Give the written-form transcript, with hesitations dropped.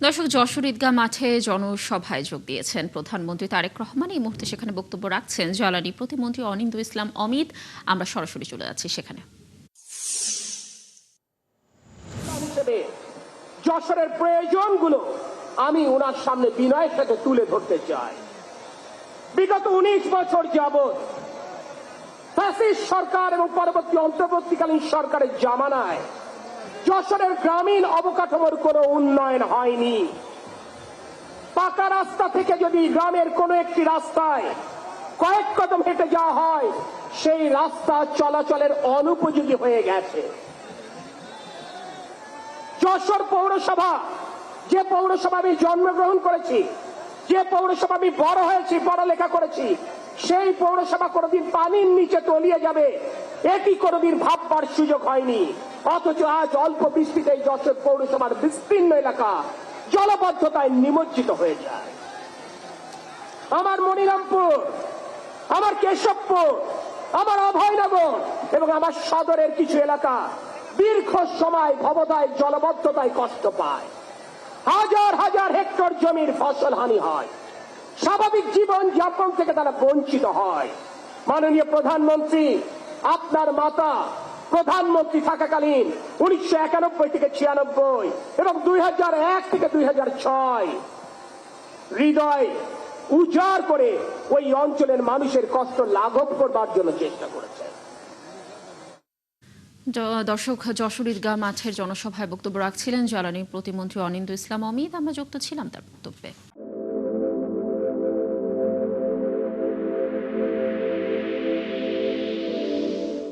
দর্শক, যশোর ঈদগাহ মাঠে জনসভায় যোগ দিয়েছেন প্রধানমন্ত্রী তারেক রহমান। এই মুহূর্তে সেখানে বক্তব্য রাখছেন জ্বালানি প্রতিমন্ত্রী অনিন্দ্য ইসলাম অমিত। আমরা সরাসরি চলে যাচ্ছি সেখানে। যশোরের প্রয়োজনগুলো আমি ওনার সামনে বিনয়ের সাথে তুলে ধরতে চাই। বিগত 19 বছর যাবৎ ফ্যাসিস্ট সরকার এবং পরবর্তী অন্তর্বর্তীকালীন সরকারের জামানায় যশোরের গ্রামীণ অবকাঠামোর কোনো উন্নয়ন হয়নি। পাকা রাস্তা থেকে যদি গ্রামের কোনো একটি রাস্তায় কয়েক কদম হেঁটে যাওয়া হয়, সেই রাস্তা চলাচলের অনুপযোগী হয়ে গেছে। যশোর পৌরসভা, যে পৌরসভা আমি জন্মগ্রহণ করেছি, যে পৌরসভা আমি বড় হয়েছি, পড়ালেখা করেছি, সেই পৌরসভা কোনোদিন পানির নিচে তলিয়ে যাবে এটি কোনোদিন ভাববার সুযোগ হয়নি। অথচ আজ অল্প বৃষ্টিতে যশোর পৌরসভার বিস্তীর্ণ এলাকা জলবদ্ধতায় নিমজ্জিত হয়ে যায়। আমার মনিরামপুর, আমার কেশবপুর, আমার অভয়নগর এবং আমার সদরের কিছু এলাকা দীর্ঘ সময় ভবদায় জলবদ্ধতায় কষ্ট পায়। হাজার হাজার হেক্টর জমির ফসল হানি হয়, স্বাভাবিক জীবন যাপন থেকে তারা বঞ্চিত হয়। মাননীয় প্রধানমন্ত্রী, আপনার মাতা প্রধানমন্ত্রী থাকাকালীন 1991 থেকে 96 এবং 2001 থেকে 2006 হৃদয় উজাড় করে ওই অঞ্চলের মানুষের কষ্ট লাঘব করবার জন্য চেষ্টা করেছে। দর্শক, যশোর ঈদগাহ মাঠের জনসভায় বক্তব্য রাখছিলেন জ্বালানি প্রতিমন্ত্রী অনিন্দ্য ইসলাম অমিত। আমরা যুক্ত ছিলাম তার বক্তব্যে।